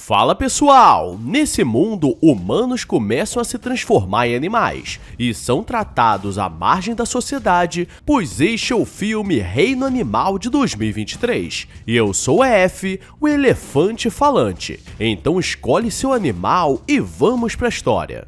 Fala pessoal! Nesse mundo, humanos começam a se transformar em animais e são tratados à margem da sociedade, pois este é o filme Reino Animal de 2023. E eu sou o F, o elefante falante. Então escolhe seu animal e vamos pra história.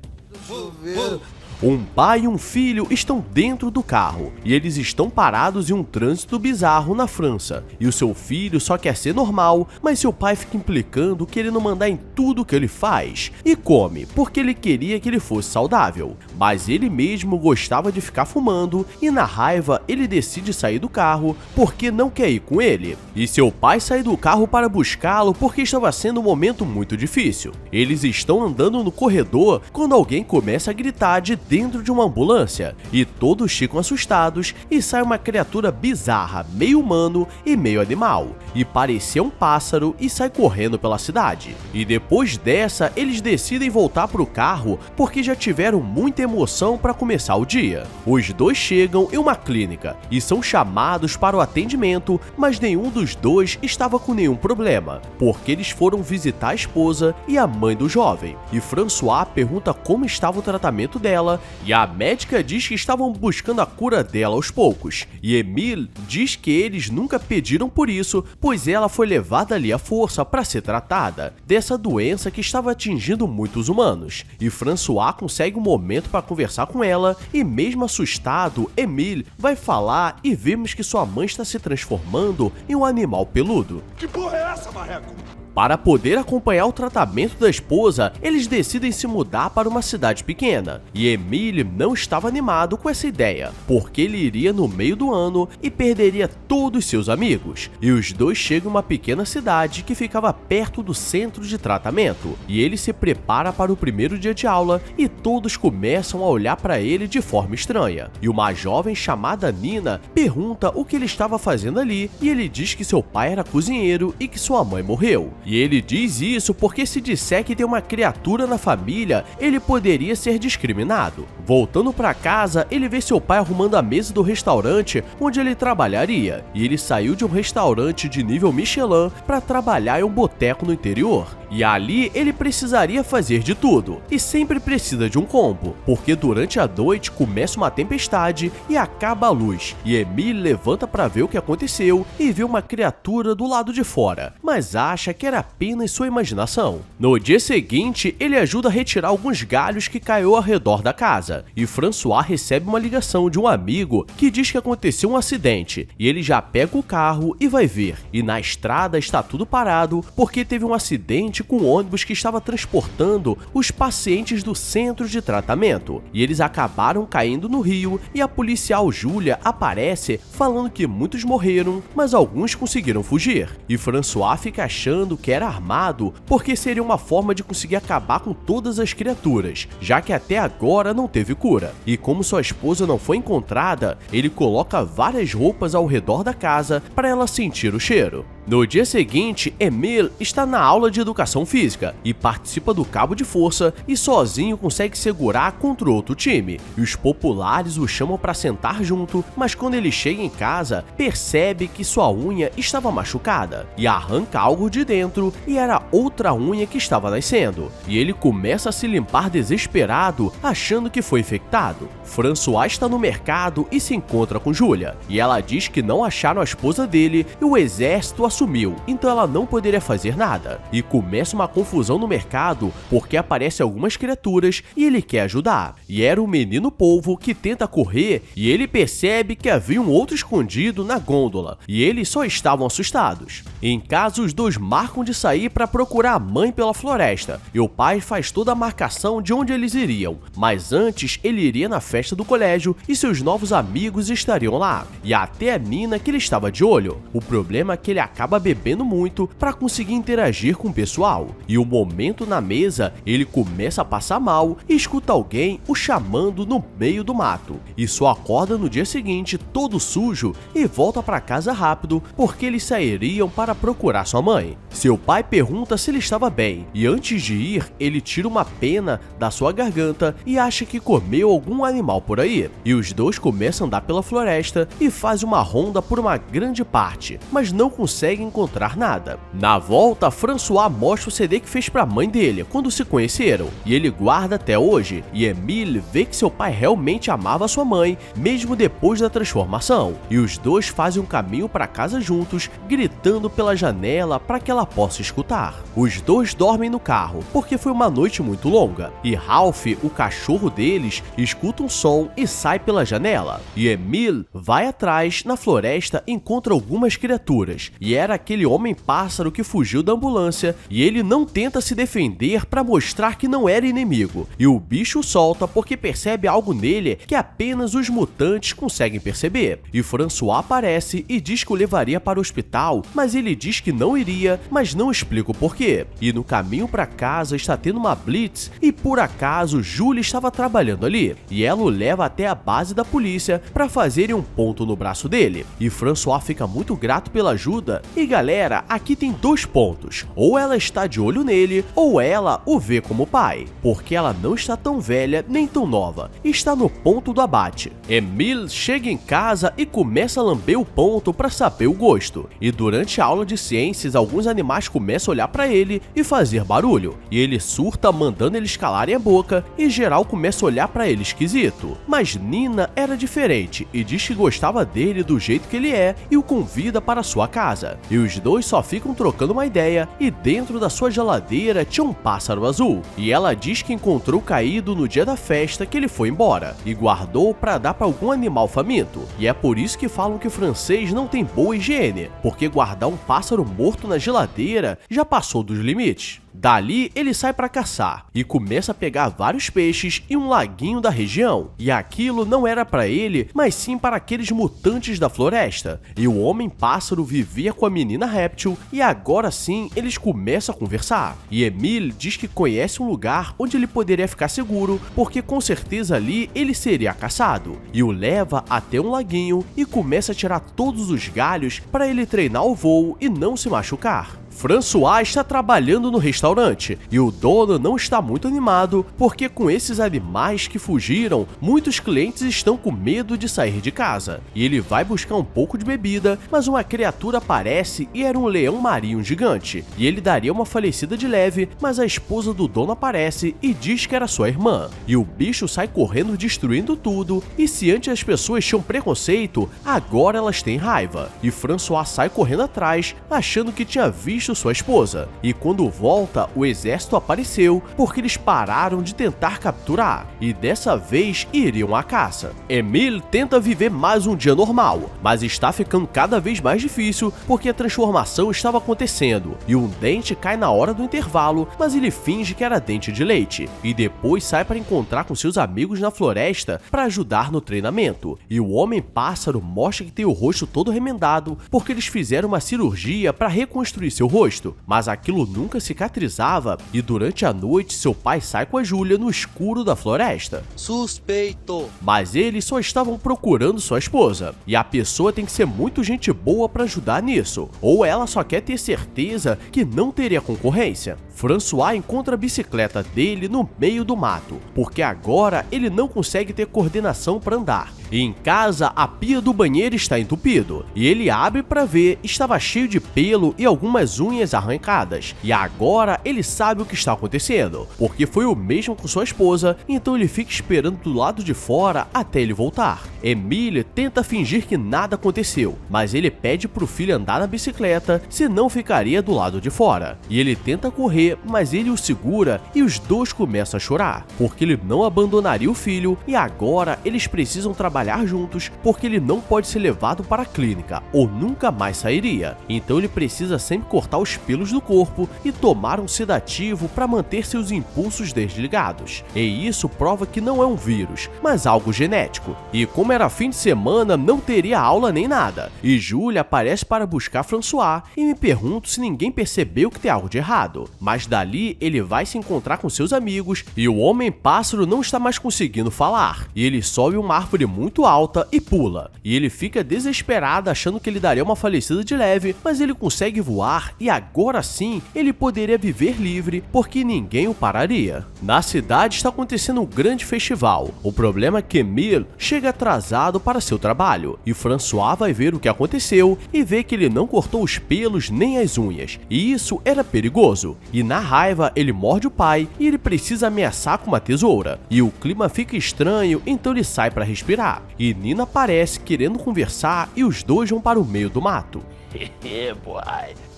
Um pai e um filho estão dentro do carro e eles estão parados em um trânsito bizarro na França. E o seu filho só quer ser normal, mas seu pai fica implicando querendo mandar em tudo que ele faz e come, porque ele queria que ele fosse saudável. Mas ele mesmo gostava de ficar fumando e na raiva ele decide sair do carro porque não quer ir com ele. E seu pai sai do carro para buscá-lo porque estava sendo um momento muito difícil. Eles estão andando no corredor quando alguém começa a gritar de dentro de uma ambulância, e todos ficam assustados e sai uma criatura bizarra, meio humano e meio animal, e parecia um pássaro e sai correndo pela cidade. E depois dessa, eles decidem voltar pro carro porque já tiveram muita emoção para começar o dia. Os dois chegam em uma clínica e são chamados para o atendimento, mas nenhum dos dois estava com nenhum problema, porque eles foram visitar a esposa e a mãe do jovem. E François pergunta como estava o tratamento dela, e a médica diz que estavam buscando a cura dela aos poucos. E Emile diz que eles nunca pediram por isso, pois ela foi levada ali à força para ser tratada dessa doença que estava atingindo muitos humanos. E François consegue um momento para conversar com ela, e mesmo assustado, Emile vai falar e vemos que sua mãe está se transformando em um animal peludo. Que porra é essa, marreco? Para poder acompanhar o tratamento da esposa, eles decidem se mudar para uma cidade pequena, e Emile não estava animado com essa ideia, porque ele iria no meio do ano e perderia todos seus amigos. E os dois chegam a uma pequena cidade que ficava perto do centro de tratamento, e ele se prepara para o primeiro dia de aula e todos começam a olhar para ele de forma estranha. E uma jovem chamada Nina pergunta o que ele estava fazendo ali, e ele diz que seu pai era cozinheiro e que sua mãe morreu. E ele diz isso porque se disser que tem uma criatura na família, ele poderia ser discriminado. Voltando para casa, ele vê seu pai arrumando a mesa do restaurante onde ele trabalharia, e ele saiu de um restaurante de nível Michelin para trabalhar em um boteco no interior. E ali ele precisaria fazer de tudo, e sempre precisa de um combo, porque durante a noite começa uma tempestade e acaba a luz, e Emile levanta para ver o que aconteceu e vê uma criatura do lado de fora, mas acha que era apenas sua imaginação. No dia seguinte, ele ajuda a retirar alguns galhos que caiu ao redor da casa, e François recebe uma ligação de um amigo que diz que aconteceu um acidente, e ele já pega o carro e vai ver, e na estrada está tudo parado porque teve um acidente com o ônibus que estava transportando os pacientes do centro de tratamento, e eles acabaram caindo no rio, e a policial Julia aparece falando que muitos morreram, mas alguns conseguiram fugir, e François fica achando que era armado porque seria uma forma de conseguir acabar com todas as criaturas, já que até agora não teve cura. E como sua esposa não foi encontrada, ele coloca várias roupas ao redor da casa para ela sentir o cheiro. No dia seguinte, Emile está na aula de educação física e participa do cabo de força e sozinho consegue segurar contra outro time. E os populares o chamam para sentar junto, mas quando ele chega em casa, percebe que sua unha estava machucada e arranca algo de dentro, e era outra unha que estava nascendo. E ele começa a se limpar desesperado, achando que foi infectado. François está no mercado e se encontra com Julia, e ela diz que não acharam a esposa dele e o exército assumiu, então ela não poderia fazer nada. E começa uma confusão no mercado porque aparecem algumas criaturas e ele quer ajudar. E era o menino polvo que tenta correr e ele percebe que havia um outro escondido na gôndola e eles só estavam assustados. Em casa, os dois marcam de sair para procurar a mãe pela floresta e o pai faz toda a marcação de onde eles iriam, mas antes ele iria na festa do colégio e seus novos amigos estariam lá, e até a Nina que ele estava de olho. O problema é que ele acaba bebendo muito para conseguir interagir com o pessoal, e o momento na mesa ele começa a passar mal e escuta alguém o chamando no meio do mato, e só acorda no dia seguinte todo sujo e volta para casa rápido porque eles sairiam para procurar sua mãe. Seu pai pergunta se ele estava bem, e antes de ir ele tira uma pena da sua garganta e acha que comeu algum animal por aí, e os dois começam a andar pela floresta e fazem uma ronda por uma grande parte, mas não conseguem consegue encontrar nada. Na volta, François mostra o CD que fez pra mãe dele quando se conheceram, e ele guarda até hoje, e Emile vê que seu pai realmente amava sua mãe, mesmo depois da transformação, e os dois fazem um caminho para casa juntos, gritando pela janela para que ela possa escutar. Os dois dormem no carro, porque foi uma noite muito longa, e Ralph, o cachorro deles, escuta um som e sai pela janela, e Emile vai atrás na floresta e encontra algumas criaturas, e era aquele homem-pássaro que fugiu da ambulância, e ele não tenta se defender para mostrar que não era inimigo, e o bicho solta porque percebe algo nele que apenas os mutantes conseguem perceber, e François aparece e diz que o levaria para o hospital, mas ele diz que não iria, mas não explica o porquê, e no caminho para casa está tendo uma blitz, e por acaso Julie estava trabalhando ali, e ela o leva até a base da polícia para fazerem um ponto no braço dele, e François fica muito grato pela ajuda, e galera, aqui tem dois pontos, ou ela está de olho nele, ou ela o vê como pai, porque ela não está tão velha nem tão nova, está no ponto do abate. Emile chega em casa e começa a lamber o ponto para saber o gosto, e durante a aula de ciências alguns animais começam a olhar para ele e fazer barulho, e ele surta mandando eles calarem a boca, e geral começa a olhar para ele esquisito, mas Nina era diferente e diz que gostava dele do jeito que ele é e o convida para sua casa, e os dois só ficam trocando uma ideia, e dentro da sua geladeira tinha um pássaro azul, e ela diz que encontrou caído no dia da festa que ele foi embora, e guardou para dar para algum animal faminto, e é por isso que falam que o francês não tem boa higiene, porque guardar um pássaro morto na geladeira já passou dos limites. Dali, ele sai para caçar e começa a pegar vários peixes e um laguinho da região, e aquilo não era para ele, mas sim para aqueles mutantes da floresta, e o homem-pássaro vivia com a menina réptil, e agora sim eles começam a conversar, e Emile diz que conhece um lugar onde ele poderia ficar seguro, porque com certeza ali ele seria caçado, e o leva até um laguinho e começa a tirar todos os galhos para ele treinar o voo e não se machucar. François está trabalhando no restaurante e o dono não está muito animado porque com esses animais que fugiram, muitos clientes estão com medo de sair de casa. E ele vai buscar um pouco de bebida, mas uma criatura aparece e era um leão marinho gigante. E ele daria uma falecida de leve, mas a esposa do dono aparece e diz que era sua irmã. E o bicho sai correndo destruindo tudo, e se antes as pessoas tinham preconceito, agora elas têm raiva. E François sai correndo atrás, achando que tinha visto sua esposa, e quando volta, o exército apareceu porque eles pararam de tentar capturar, e dessa vez iriam à caça. Emile tenta viver mais um dia normal, mas está ficando cada vez mais difícil porque a transformação estava acontecendo, e um dente cai na hora do intervalo, mas ele finge que era dente de leite, e depois sai para encontrar com seus amigos na floresta para ajudar no treinamento, e o homem-pássaro mostra que tem o rosto todo remendado porque eles fizeram uma cirurgia para reconstruir seu rosto, mas aquilo nunca cicatrizava, e durante a noite seu pai sai com a Julia no escuro da floresta. Suspeito! Mas eles só estavam procurando sua esposa, e a pessoa tem que ser muito gente boa para ajudar nisso, ou ela só quer ter certeza que não teria concorrência. François encontra a bicicleta dele no meio do mato, porque agora ele não consegue ter coordenação para andar. E em casa, a pia do banheiro está entupido, e ele abre para ver, estava cheio de pelo e algumas unhas arrancadas. E agora ele sabe o que está acontecendo, porque foi o mesmo com sua esposa, então ele fica esperando do lado de fora até ele voltar. Emile tenta fingir que nada aconteceu, mas ele pede pro filho andar na bicicleta, senão ficaria do lado de fora. E ele tenta correr, mas ele o segura e os dois começam a chorar, porque ele não abandonaria o filho e agora eles precisam trabalhar juntos porque ele não pode ser levado para a clínica ou nunca mais sairia. Então ele precisa sempre cortar os pelos do corpo e tomar um sedativo para manter seus impulsos desligados. E isso prova que não é um vírus, mas algo genético. E como era fim de semana, não teria aula nem nada. E Julia aparece para buscar François e me pergunta se ninguém percebeu que tem algo de errado. Mas dali ele vai se encontrar com seus amigos e o homem-pássaro não está mais conseguindo falar. E ele sobe uma árvore muito alta e pula. E ele fica desesperado achando que ele daria uma falecida de leve, mas ele consegue voar e agora sim ele poderia viver livre porque ninguém o pararia. Na cidade está acontecendo um grande festival. O problema é que Emile chega atrasado para seu trabalho e François vai ver o que aconteceu e vê que ele não cortou os pelos nem as unhas, e isso era perigoso. E na raiva ele morde o pai e ele precisa ameaçar com uma tesoura. E o clima fica estranho, então ele sai para respirar. E Nina aparece querendo conversar e os dois vão para o meio do mato.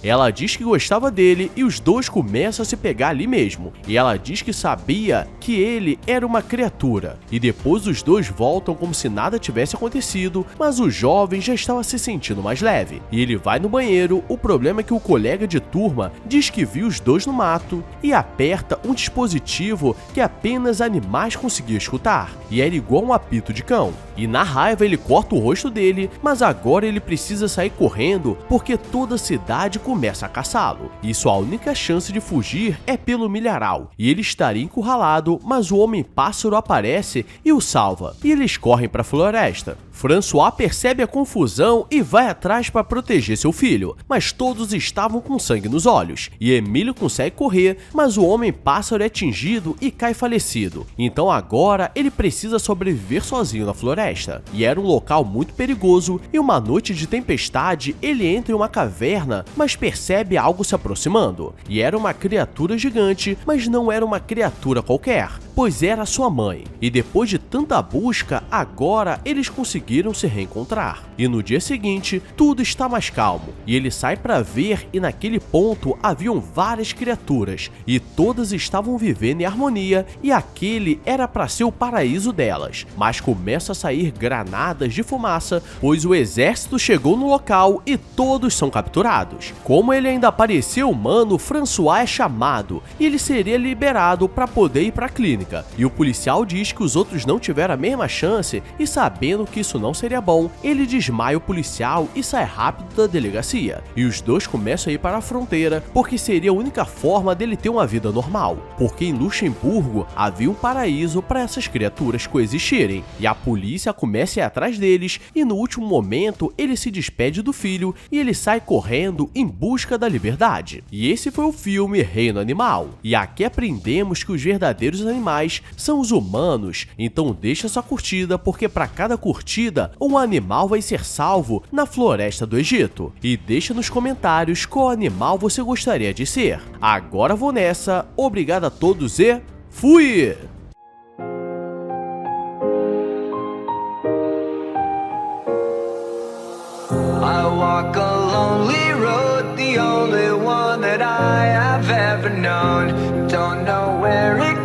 Ela diz que gostava dele e os dois começam a se pegar ali mesmo. E ela diz que sabia que ele era uma criatura. E depois os dois voltam como se nada tivesse acontecido, mas o jovem já estava se sentindo mais leve. E ele vai no banheiro, o problema é que o colega de turma diz que viu os dois no mato e aperta um dispositivo que apenas animais conseguiam escutar. E era igual um apito de cão. E na raiva ele corta o rosto dele, mas agora ele precisa sair correndo porque toda a cidade começa a caçá-lo. E sua única chance de fugir é pelo milharal. E ele estaria encurralado, mas o homem-pássaro aparece e o salva. E eles correm para a floresta. François percebe a confusão e vai atrás para proteger seu filho, mas todos estavam com sangue nos olhos. E Emílio consegue correr, mas o homem-pássaro é atingido e cai falecido. Então agora ele precisa sobreviver sozinho na floresta. E era um local muito perigoso e uma noite de tempestade ele entra em uma caverna, mas percebe algo se aproximando. E era uma criatura gigante, mas não era uma criatura qualquer, pois era sua mãe. E depois de tanta busca, agora eles conseguiram se reencontrar. E no dia seguinte, tudo está mais calmo. E ele sai para ver e naquele ponto haviam várias criaturas e todas estavam vivendo em harmonia e aquele era para ser o paraíso delas. Mas começa a sair granadas de fumaça, pois o exército chegou no local e todos são capturados. Como ele ainda parecia humano, François é chamado e ele seria liberado para poder ir para a clínica. E o policial diz que os outros não tiveram a mesma chance e sabendo que isso não seria bom, ele desmaia o policial e sai rápido da delegacia. E os dois começam a ir para a fronteira porque seria a única forma dele ter uma vida normal, porque em Luxemburgo havia um paraíso para essas criaturas coexistirem. E a polícia começa a ir atrás deles e no último momento ele se despede do filho e ele sai correndo em busca da liberdade. E esse foi o filme Reino Animal. E aqui aprendemos que os verdadeiros animais são os humanos, então deixa sua curtida porque para cada curtida um animal vai ser salvo na floresta do Egito. E deixa nos comentários qual animal você gostaria de ser. Agora vou nessa, obrigado a todos e fui! I walk a lonely road, the only one that I have ever known. Don't know where it